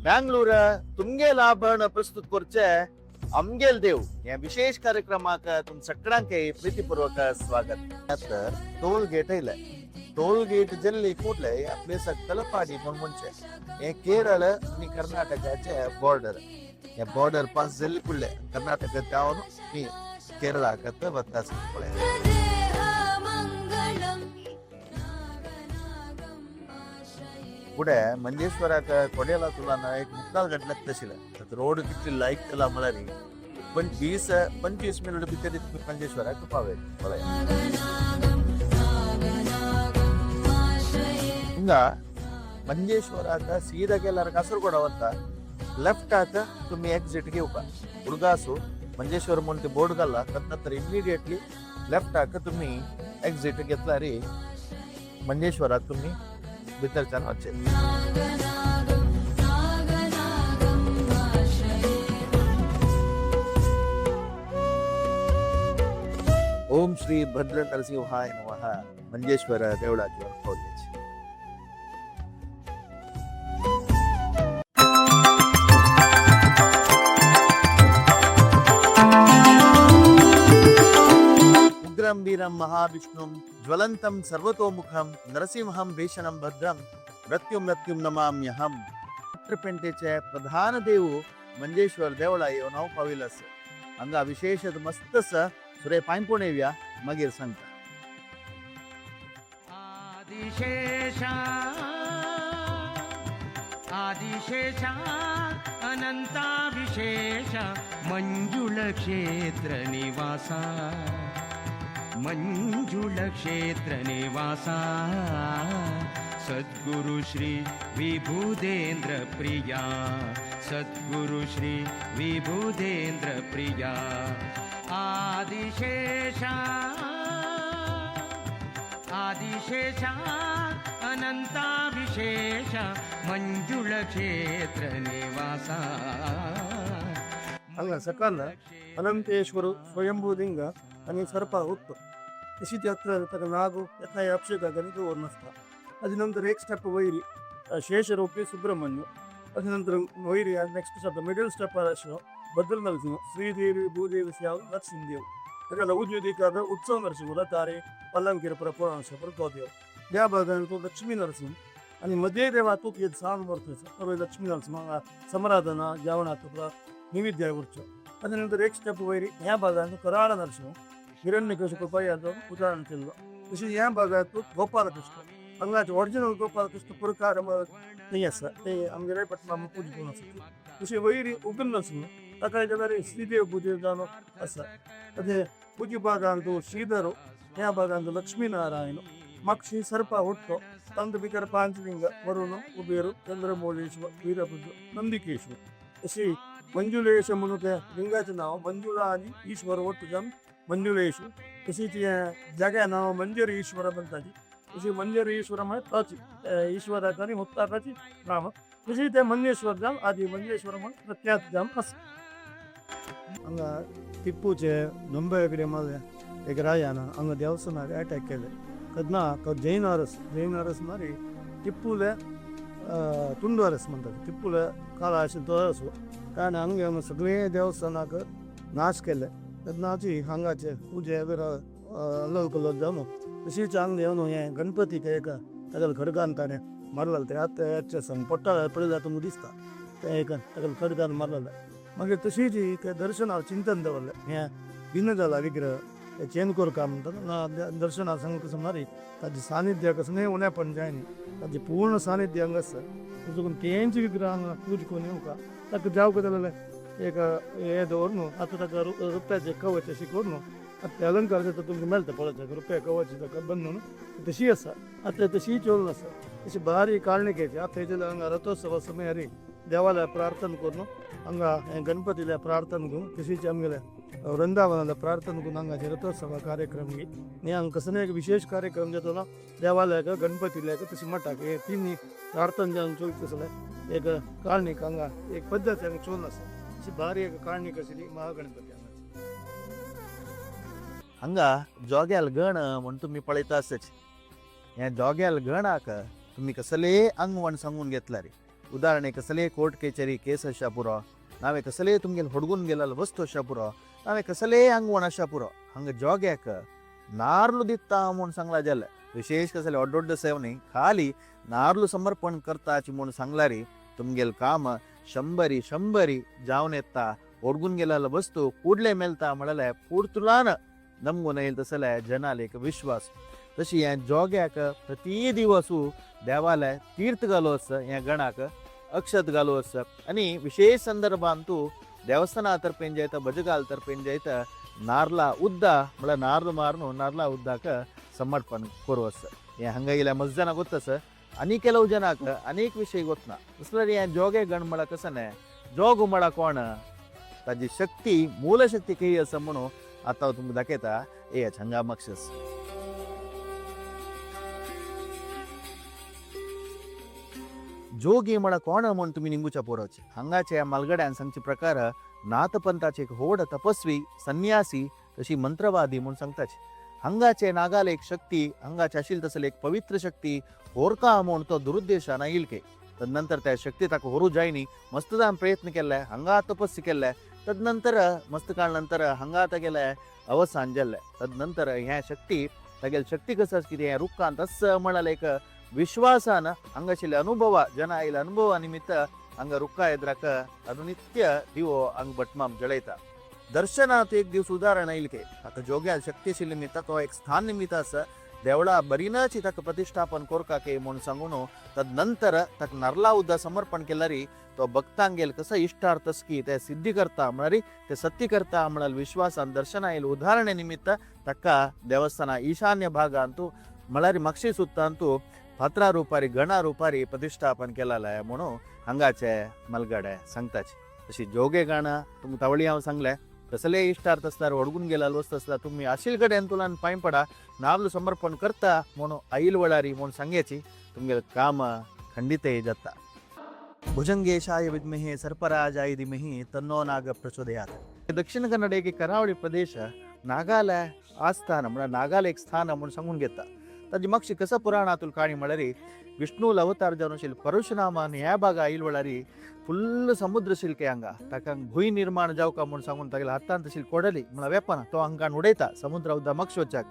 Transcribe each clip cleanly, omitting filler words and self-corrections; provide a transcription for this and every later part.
ಬ್ಯಾಂಗ್ಳೂರ ತುಂಗೇಲಾಭರಣ ಪ್ರಸ್ತುತ ಕೊರ್ಚೆ अमगेल देव या विशेष कार्यक्रमाक तुम सगळ्यांके प्रीतीपूर्वक स्वागत. टोल गेट इले टोल गेट जल्ली ಕೂಡಲೇ या प्लेसाक तलपाडी म्हणून ಮುಂಚೆ हे केरळ आणि कर्नाटकाचे बॉर्डर या बॉर्डर पास जल्ली ಕೂಡಲೇ कर्नाटक जाऊन मी केरळाक वतास पडे. पुढे मंजेश्वराक कोडेला तुला एक मुक्काल गंटल्याक तशिला रोड कितली लायक केला मला रे पण 20-25 मिनिट भितर मंजेश्वराक पावेल हिंगा मंजेश्वराक सीधा गेल्यार कासरगोडा वता लेफ्ट आत तुम्ही एक्झिट घेवका उडगासू मंजेश्वर म्हणून ते बोर्ड घाला तर इमिडिएटली लेफ्ट आक तुम्ही एक्झिट घेतला रे मंजेश्वराक तुम्ही भितरच्यान वचे. ओम श्री भद्र नरसिंहाय नमः. मंजेश्वर देवळाची पावलेची. उग्रं वीरं महाविष्णुं ज्वलंतं सर्वतोमुखं नरसिंहं भीषणं भद्रं मृत्युं नमाम्यहं. चित्रपेंटेचे प्रधान देव मंजेश्वर देवळा येऊ नाव पाविलस हांगा विशेष मस्तस सुरे पायंपूण येवया मागीर सांगता. आदिशेषा अनंता विशेष मंजुळ क्षेत्र निवासा मंजुळ क्षेत्र निवासा सद्गुरु श्री विभुदेंद्र प्रिया सद्गुरु श्री विभुदेंद्र प्रिया. आदिशेषा अनंता विशेष मंजुळ क्षेत्र निवासा. हांगा सकाळ अनंतेश्वर स्वयंभूलिंग आणि सर्पा हुट्टು तशी यात्रा ताका नागू येता अभिषेकाक आनी दवर नासता. ताजे नंतर एक स्टेप वयरी शेषरूपी सुब्रह्मण्य ताजे नंतर वयरी नेक्स्ट स्टेप मिडल स्टेप भद्र नरसिंह श्रीदेवी भूदेवी श्याम लक्ष्मीदेव ताका उद्योदिकाद उत्सव नरसिंह ತಾರೆ पल्लंकीर प्रपोणांश प्रकोदेव त्या भागान तो लक्ष्मी नरसिंह आणि मध्ये देवा तूक येत सावन वर्तच तर लक्ष्मी नरसिंह समाराधना जेवणात तुका नैवेद्य वरचो. ताजे नंतर एक स्टेप वयरी ह्या भागान कराळ नरसिंह हिरण्यकशिपू पयाचो उदाहरण केल्लो. तशेंच ह्या भागात गोपाल कृष्ण हांगाचे ओरिजिनल गोपाल कृष्ण प्रकार थंय आसा ते आमगे रायपटना पूजा करून आसा. तशें वयरी उग्र नरसिंह ताका जाल्यार श्रीदेव भूदेव जावन आसा. ताजे उजवी भागान तो श्रीधर ह्या भागान लक्ष्मीनारायण मक्षी सर्पा हुट्टो ತಂದು भितर पांचलिंग वरुण कुबेर चंद्रमौळेश्वर वीरभद्र नंदिकेश्वर. अशी मंजुळेश म्हणून त्या लिंगाचं नाव मंजुळा आणि ईश्वर ಒಟ್ಟು जावन मंजुळेश. तशीच जाग्या नाव मंजर ईश्वर म्हणटाची. तशी मंजर ईश्वर म्हणजे ताची ईश्वराक आनी मुक्ताकाची नाम. तशी ते मंजेश्वर जावन आदी मंजेश्वर म्हणून प्रख्यात जावन आसा. हांगा टिपूचे नंबेगिरी मध्ये एक राजान हांगा देवस्थानाक अटॅक केले तेन्ना जैन अरस मारी टिपूले तुंडरस म्हणटात. टिपूले काळ आशिल्लो तो असो कारण हांगा सगळे देवस्थानाक नाश केले तेन्नाची हांगाचे पुजे अल्लकल्लोळ जावन तशीच हांगा येवन हे गणपतीक एक ताका खडगान ताणें मारलेलें ते आतां संग पडटा पळयल्यार तुमकां दिसता ते एक ताका खडगान मारलेलें. मागीर तशीच ते दर्शना चिंतन दवरलें हें भिन्न जाला विग्रह ते चेंज करता म्हणटा दर्शना संग कसं मारी ताजें सानिध्य कसं नाही उणेंपण जायना ताजें पूर्ण सानिध्य हांगा आसा. देखून तेंच विग्रह हांगा पूज करून येवका ताका जावं जाल्यार एक हे दवर न्हू आतां ताका रुप्याचे कवच अशी करून न्हू आतां अलंकार जाता तुमकां मेळटा पळोवपाक रुपया कवच ताका बांदून तशी आसा. आतां तशी चोरून आसा तशी बारी काळणिकेची आतां हेजे हांगा रथोत्सवा समयार देवालय प्रार्थना करून हांगा गणपतीला प्रार्थना करून तशीच आमगेले वृंदावनाला प्रार्थना करून हांगाचे रथोत्सवा कार्यक्रम घे आनी हांगा कसं एक विशेष कार्यक्रम जाता ना देवालयाक गणपतीला तशी मठाक हे तिनी प्रार्थना जावन चलता आसले एक काळणीक हांगा एक पद्दत हांगा चोरून आसा. अशी बारी एक काळणीक आशिल्ली महागणपती हांगा जोग्याल गण म्हण तुम्ही पळयता आसच. ह्या जोग्याल गणाक तुम्ही कसले अंगवण सांगून घेतला रे ಉದಾಹರಣೆ कसले कोर्ट केचेरी केस अशा पुरो नावे कसले तुमगेल ಹೊಡ್ಗುನ್ ಗೆಲ್ಲ ವಸ್ತು अशा पुरो नावे कसले अंगवण अशा पुरो हंग जोग्याक नार्लू दित्ता म्हूण सांगला जाल्यार विशेष कसले व्हड सेवनी खाली नार्लू समर्पण करताची म्हूण सांगलारी तुमगेल काम शंबरी जावन येता ಹೊಡ್ಗುನ್ ಗೆಲ್ಲ वस्तू ಕೂಡ್ಲೆ मेलता म्हळ्यार पुर्तुलान नमगून येईल तसले जनाल एक विश्वास तशी हे जोग्याक प्रती दिवसू देवालय तीर्थ घालोवस हे गणाक अक्षत घालोवस आणि विशेष संदर्भान तू देवस्थाना तर्फेन जायता भजगाल तर्फेन जायता नार्ला उद्दा म्हळ्यार नार्ल मारून नार्ला उद्दाक समर्पण करूवस हे हंगा इल्या मस्त जनाक ಗೊತ್ತಸ आणि ಕೆಲವು जनाक अनेक विषय ಗೊತ್ತना तसल्यार हे जोगे गण म्हळ्यार कसं जोग म्हळ्यार कोण ताजी शक्ती मूल शक्ती काही असं म्हणून आता तुमकां दाखयता ए हंगा मक्षस जोगी म्हळ्यार कोण म्हूण तुमी निंगुच्या पोरवचे हांगाचे मलगड्यान सांगचे प्रकार नाथपंथाचे एक व्हड तपस्वी संन्यासी तशी मंत्रवादी म्हूण सांगताचे हंगाचे नागाल एक शक्ती हंगाचे आशिल्ली तसले एक पवित्र शक्ती होरका म्हूण तो दुरुद्देशान इल्के तदनंतर त्या शक्ती ताका होरू जायनी मस्त जावन प्रयत्न केले हंगा तपस्सी केले तदनंतर मस्त काळ नंतर हंगा तेगेले अवसान जाल्ले तदनंतर ह्या शक्ती तेगेल शक्ती कसं कितें हें रुखांत असं म्हणाल एक विश्वासान हांगाशिल्ले अनुभव जना आयिल्ले अनुभवा निमित्त हांगा रुखा एद्राक अनुनित्य दिवो हांगा भटमाम जळयता दर्शनात एक दिवस उदाहरण येईल के ताका जोग्याल शक्ती आशिल्ले निमित्त तो एक स्थान निमित्त आसा देवळा बरीनाची ताका प्रतिष्ठापन कोरका के म्हूण सांगून तदनंतर ताका नार्ला उद्दा समर्पण केल्यारी तो भक्तांगेल कसं इष्टार्थ की ते सिद्धी करता म्हळ्यार ते सत्य करता म्हळ्यार विश्वासान दर्शना येईल उदाहरणे निमित्त ताका देवस्थाना ईशान्य भागांतू म्हळ्यार मक्षी सुत्तांतू पात्रा रुपारी गणा रुपारी प्रतिष्ठापन केलेलं म्हणून हांगाचे मलगडे सांगताचे तशी जोगे गाणं तुमकां तावळी हांव सांगलें कसले इश्टार्थ असल्यार व्हडगून गेला वस्त असला तुम्ही आशिल कडेन तुलान पांय पडा नावलं समर्पण करता म्हणून आईल वडारी म्हणून सांगयाची तुमगे काम खंडितय जाता भुजंगेशाय विद्महे सर्पराजाय धीमहि तन्नो नाग प्रचोदयात दक्षिण कन्नड एक करावळी प्रदेश नागाला आस्थान म्हळ्यार नागाला एक स्थान म्हणून सांगून घेता ताजी मागची कसं पुराणातून काणी म्हळ्यार विष्णू अवतार जावन आशिल्लो परशुरामान ह्या भागा आईल वडारी फुल्ल समुद्र शिल्के हांगा ताका भूंय निर्माण जावका म्हूण सांगून तागेल्या हातांत आशिल्ली कोडली म्हळ्यार वेपान तो हांगान उडयता समुद्रा उद्दा मागश वचाक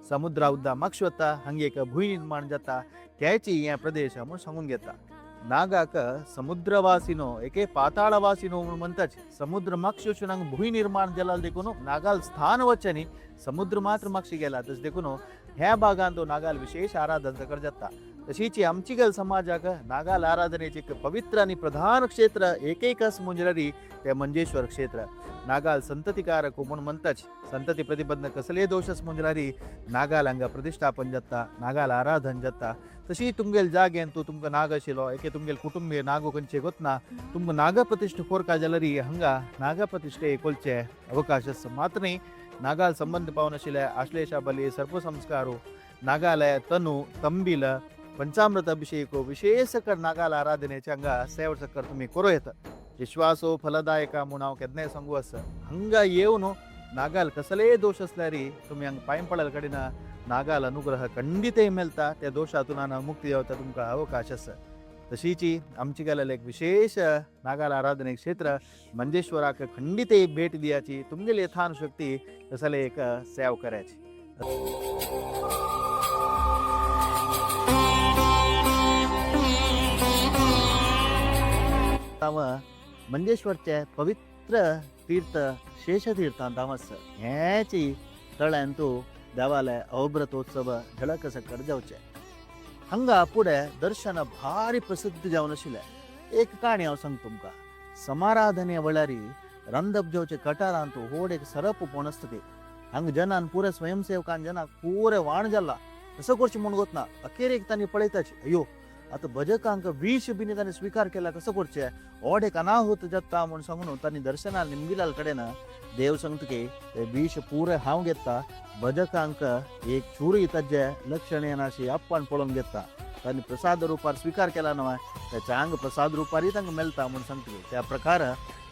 समुद्रा उद्दा मागश वता हांगा एक भूंय निर्माण जाता त्याची हे प्रदेश म्हूण सांगून घेता नागाक समुद्रवासिनो एके पाताळवासिनो म्हूण म्हणटाचे समुद्र मागश वचून हांगा भूंय निर्माण जाला देखून नागाल स्थान वचनी समुद्र मात्र मागशी गेला तशें देखून ह्या भागांत नागाल विशेष आराधन कर जाता तशीच आमची गल समाजाक नागाल आराधनेचे एक पवित्र आणि प्रधान क्षेत्र एकच मुंजरी ते मंजेश्वर क्षेत्र नागाल संततिकारक म्हूण म्हणटाच संतती प्रतिबंध कसले दोषस मुंजरी नागाल हांगा प्रतिष्ठापन जाता नागाल आराधन जाता तशी तुमगेल जागेन तूं तुमकां नाग आशिल्लो एके तुमगेल कुटुंबीय नागो खंयचे गोतना तुमकां नाग प्रतिश्ठा कोरका जाल्यार हांगा नाग प्रतिश्ठे कोलचे अवकाश आसा मात्र न्ही नागाल संबंध पावन आशिल्ले आश्लेषा बली सर्पसंस्कारो नागालय तनु तंबील पंचामृत अभिषेक विशेष कर नागाल आराधनेचे हांगा सेवा चक्कर तुम्ही करूं येता विश्वासो फलदायका म्हूण हांव केन्नाय सांगू आसा हांगा येवन नागाल कसलेय दोष असल्यार तुम्ही हांगा पांय पडले कडेन नागाल अनुग्रह खंडितय मेळटा त्या दोशातून मुक्ती जावता तुमकां अवकाश आसा तशीच आमची गेलेले एक विशेष नागाल आराधने क्षेत्र मंजेश्वराक खंडितय भेट दियाची तुमगेली यथान शक्ती कसले एक सेवा करायची मंजेश्वरचे पवित्र तीर्थ शेषतीर्थांत हांव हेची तळ्यान तूं देवालय अवभ्रतोत्सव झळक सकट जावचे हांगा फुडें दर्शन भारी प्रसिद्ध जावन आशिल्लें एक काणी हांव सांगता तुमकां समाराधने वळारी रंदप जेवचे कटारांत तूं व्हड एक सरप पोण आसता ती हांगा जनान पुरे स्वयंसेवकान जनाक पुरे वाण जाल्ला तसो करचें म्हूण गोतना अखेर एक तांणी पळयताचे अयो आता भजकांक विष बिनी तांणी स्वीकार केला कसं करचे ओड एक अनाहूत जाता म्हूण सांगून तांणी दर्शनाल निमगिलाल कडेन देव सांगता की ते विष पुरे हांव घेता भजकांक एक चुरी ताजे लक्षणे अशी आपण पळोवन घेता तांणी प्रसाद रुपार स्वीकार केला न्हय त्याच्या अंग प्रसाद रुपारी तांकां मेळटा म्हूण सांगता त्या प्रकार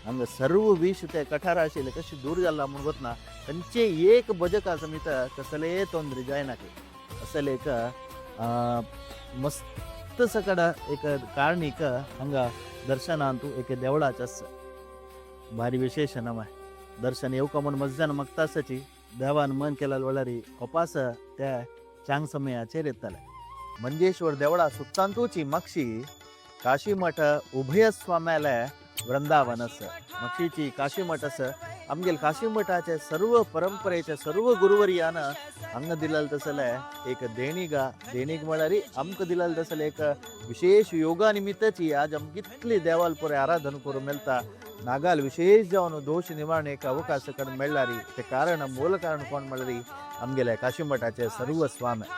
हांगा सर्व विष ते कठार आशिल्ले कशें दूर जाला म्हूण वतना तांचे एक भजका समित कसले तोंदरी जायना की असले एक मस्त मस्त सकड एक कारणीक हंगा दर्शन ಅಂತೂ एक देवळाचस भारी विशेष नमाय दर्शन येऊ का म्हणून मज्जान मगतासची देवान मन केला वळरी कपास त्या चांग समयाचेर येतले मंजेश्वर देवळा सुत्तांतूची मक्षी काशीमठ उभय स्वाम्याला वृंदावनस मक्षीची काशीमठस आमगेल काशीमठाचे सर्व परंपरेचे सर्व गुरुवर्यान हंग दिलेलं तसले एक देणीग म्हळ्यारी आमक दिलेलं तसले एक विशेष योगा निमित्ताची आज आमक कितली देवाल पुरे आराधन करू मेळता नागाल विशेष जावन दोष निवारण एक अवकाश करून मेळ्ळारी ते कारण मूल कारण कोण म्हळ्यारी आमगेल्या काशीमठाचे सर्व स्वामी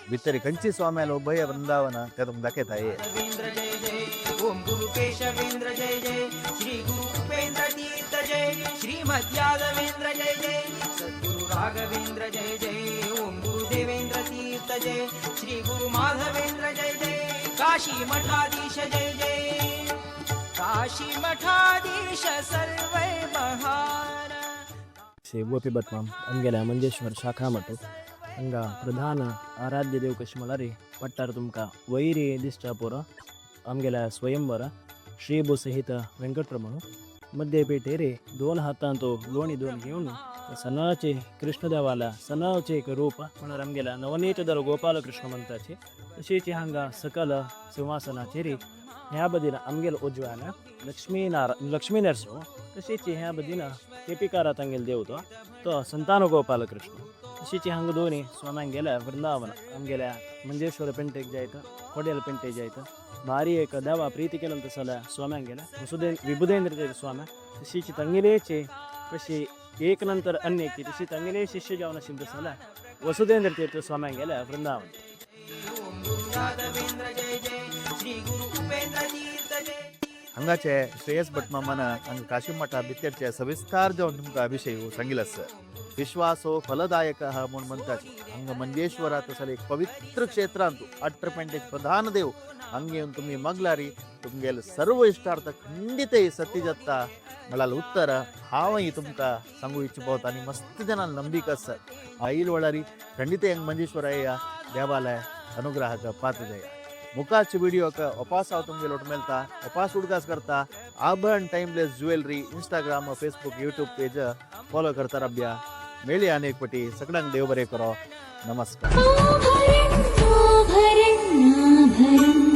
भितरी खंयची स्वाम्याला उभय वृंदावन ते तुमकां दाखयताय रवींद्र जय जय ओम गुरु केशवेंद्र जय जय श्री गुरु उपेंद्र तीर्थ जय श्रीमद यादवेंद्र जय जय सद्गुरु राघवेंद्र जय जय ओम गुरु देवेंद्र तीर्थ जय श्री गुरु माधवेंद्र जय जय काशी मठाधीश जय जय काशी मठाधीश सर्वै बहार श्री गोपी बटमाम अंगेल्या मंजेश्वर शाखा मठ हंगा प्रधान आराध्य देव कशी म्हळ्यार पट्टार तुमकां वैरी दिसता पुरो आमगेल्या स्वयंवर श्रीभू सहित वेंकटरमण मध्य पेटेरे 2 हातां तो लोणी दोन घेवन सनाचे कृष्णदेवाला सनाचे एक रूप म्हणून आमगेल्या नवनीतधर गोपाल कृष्ण मंत्राचे तशेंच हांगा सकल सिंहासनाचेर ह्या बदीन आमगेल उजव्यान लक्ष्मी नरसिंह तशेंच ह्या बदीन केपिकारा तांगेल देव तो संतान गोपाल कृष्ण तशीची हांगा दोन्ही स्वाम्यांक गेल्या वृंदावन आमगेल्या मंजेश्वर पेंटेक जायत खोडेल पेंटेक जायत भारी एक देवा प्रीती केलं तसल्या स्वाम्यांक गेल्या विभुदेंद्र स्वाम्या तशीची तंगिलेचे कशी एक नंतर अन्यकी तशी तंगिले शिष्य जावन आशिल्ले तसल्या वसुदेंद्र तीर्थ स्वाम्यांक गेल्या वृंदावन ओम गुरु यादवेंद्र जय जय श्री गुरु उपेंद्र तीर्थ जय हांगाचे श्रेयस भटमामान हांगा काशीमठा भितरचे सविस्तार जावन तुमकां अभिषेक सांगिल्लो विश्वासो फलदायक म्हणून म्हणतात हांगा मंजेश्वरात असले एक पवित्र क्षेत्रांत अट्टरपेंटेक प्रधान देव हांगा येवन तुम्ही मगलारी तुमगेल सर्व इश्टार्थ खंडितय सती जाता म्हळ्यार उत्तर हांवय तुमकां सांगू इच्छित आनी मस्त जनांक नंबीक आसा आईल वळारी खंडितय मंजेश्वर या देवालय अनुग्रहाक पात्र जाया मुखारचे व्हिडिओक अपास हांव तुमगे लोट मेळटा अपास उडकास करता Abharan timeless jewellery Instagram Facebook YouTube page follow करता रब्या मेळी अनेक पटी सगळ्यांक देव बरें करो नमस्कार आभरण आभरण आभरण